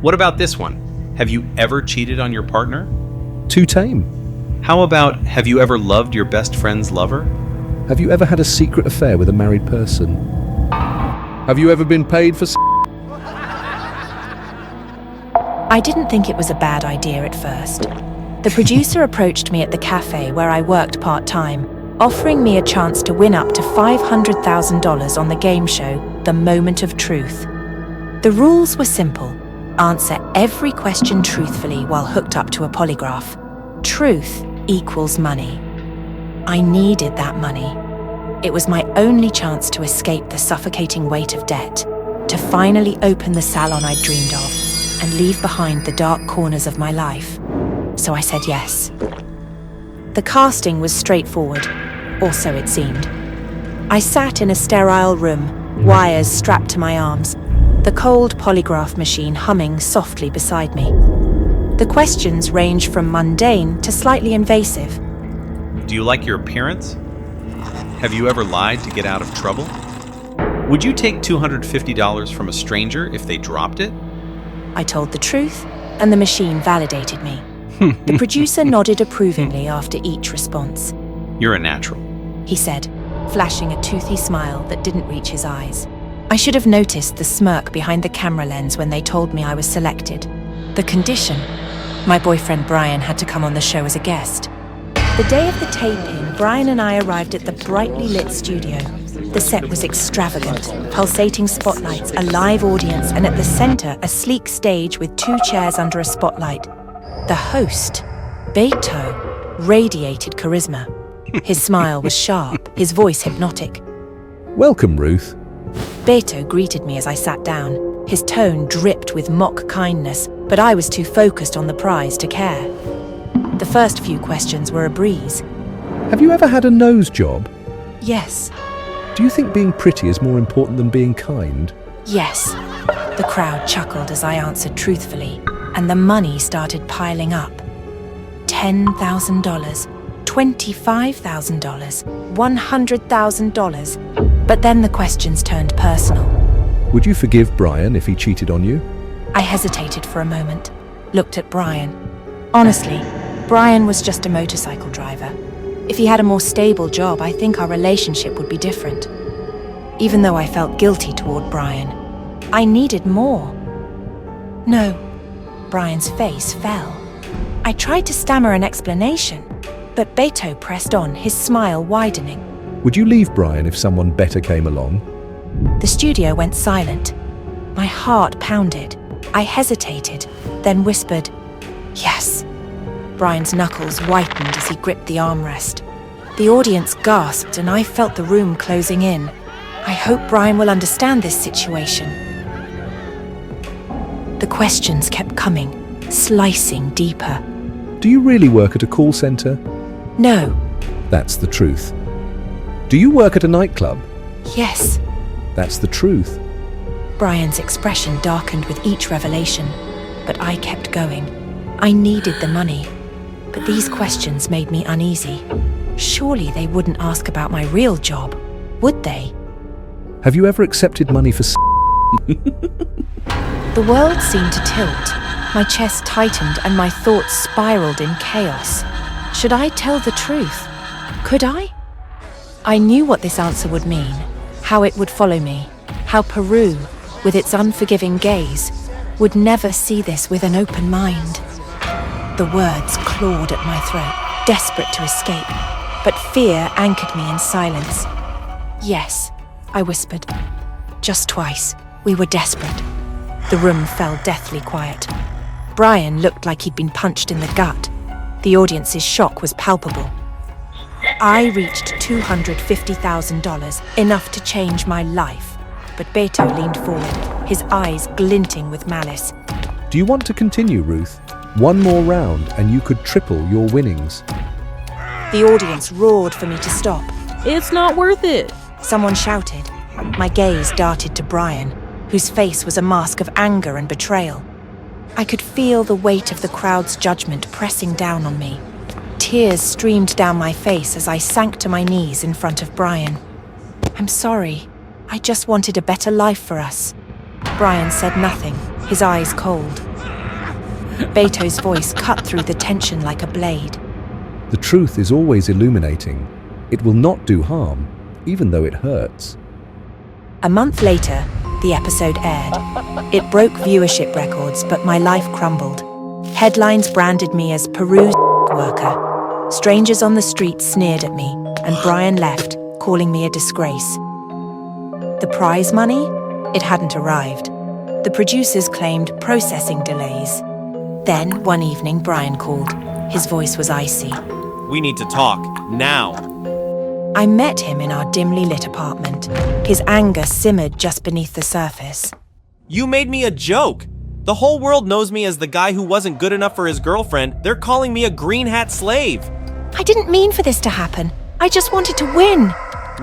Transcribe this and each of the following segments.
What about this one? Have you ever cheated on your partner? Too tame. How about, have you ever loved your best friend's lover? Have you ever had a secret affair with a married person? Have you ever been paid for I didn't think it was a bad idea at first. The producer approached me at the cafe where I worked part-time, offering me a chance to win up to $500,000 on the game show, The Moment of Truth. The rules were simple. Answer every question truthfully while hooked up to a polygraph. Truth equals money. I needed that money. It was my only chance to escape the suffocating weight of debt, to finally open the salon I'd dreamed of, and leave behind the dark corners of my life. So I said yes. The casting was straightforward, or so it seemed. I sat in a sterile room, wires strapped to my arms, the cold polygraph machine humming softly beside me. The questions ranged from mundane to slightly invasive. Do you like your appearance? Have you ever lied to get out of trouble? Would you take $250 from a stranger if they dropped it? I told the truth, and the machine validated me. The producer nodded approvingly after each response. You're a natural. He said, flashing a toothy smile that didn't reach his eyes. I should have noticed the smirk behind the camera lens when they told me I was selected. The condition: my boyfriend Brian had to come on the show as a guest. The day of the taping, Brian and I arrived at the brightly lit studio. The set was extravagant, pulsating spotlights, a live audience, and at the center, a sleek stage with 2 chairs under a spotlight. The host, Beto, radiated charisma. His smile was sharp, his voice hypnotic. Welcome, Ruth. Beto greeted me as I sat down. His tone dripped with mock kindness, but I was too focused on the prize to care. The first few questions were a breeze. Have you ever had a nose job? Yes. Do you think being pretty is more important than being kind? Yes. The crowd chuckled as I answered truthfully, and the money started piling up. $10,000, $25,000, $100,000. But then the questions turned personal. Would you forgive Brian if he cheated on you? I hesitated for a moment, looked at Brian. Honestly, Brian was just a motorcycle driver. If he had a more stable job, I think our relationship would be different. Even though I felt guilty toward Brian, I needed more. No. Brian's face fell. I tried to stammer an explanation, but Beto pressed on, his smile widening. Would you leave Brian if someone better came along? The studio went silent. My heart pounded. I hesitated, then whispered, yes. Brian's knuckles whitened as he gripped the armrest. The audience gasped and I felt the room closing in. I hope Brian will understand this situation. The questions kept coming, slicing deeper. Do you really work at a call center? No. That's the truth. Do you work at a nightclub? Yes. That's the truth. Brian's expression darkened with each revelation, but I kept going. I needed the money, but these questions made me uneasy. Surely they wouldn't ask about my real job, would they? Have you ever accepted money for The world seemed to tilt. My chest tightened and my thoughts spiraled in chaos. Should I tell the truth? Could I? I knew what this answer would mean, how it would follow me, how Peru, with its unforgiving gaze, would never see this with an open mind. The words clawed at my throat, desperate to escape, but fear anchored me in silence. Yes, I whispered. Just twice. We were desperate. The room fell deathly quiet. Brian looked like he'd been punched in the gut. The audience's shock was palpable. I reached $250,000, enough to change my life. But Beto leaned forward, his eyes glinting with malice. Do you want to continue, Ruth? One more round and you could triple your winnings. The audience roared for me to stop. It's not worth it. Someone shouted. My gaze darted to Brian, whose face was a mask of anger and betrayal. I could feel the weight of the crowd's judgment pressing down on me. Tears streamed down my face as I sank to my knees in front of Brian. I'm sorry. I just wanted a better life for us. Brian said nothing, his eyes cold. Beto's voice cut through the tension like a blade. The truth is always illuminating. It will not do harm, even though it hurts. A month later, the episode aired. It broke viewership records, but my life crumbled. Headlines branded me as Peru's worker. Strangers on the street sneered at me, and Brian left, calling me a disgrace. The prize money? It hadn't arrived. The producers claimed processing delays. Then, one evening, Brian called. His voice was icy. We need to talk, now. I met him in our dimly lit apartment. His anger simmered just beneath the surface. You made me a joke. The whole world knows me as the guy who wasn't good enough for his girlfriend. They're calling me a green hat slave. I didn't mean for this to happen. I just wanted to win.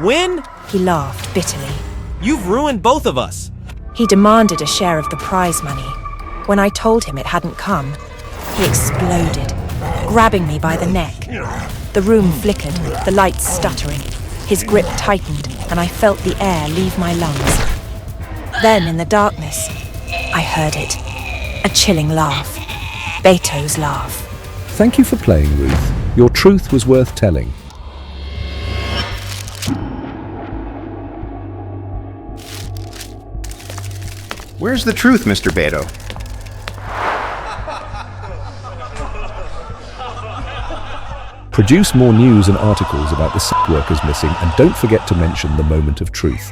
Win? He laughed bitterly. You've ruined both of us. He demanded a share of the prize money. When I told him it hadn't come, he exploded, grabbing me by the neck. The room flickered, the lights stuttering. His grip tightened, and I felt the air leave my lungs. Then, in the darkness, I heard it. A chilling laugh. Beto's laugh. Thank you for playing, Ruth. Your truth was worth telling. Where's the truth, Mr. Beto? Produce more news and articles about the sex workers missing, and don't forget to mention the moment of truth.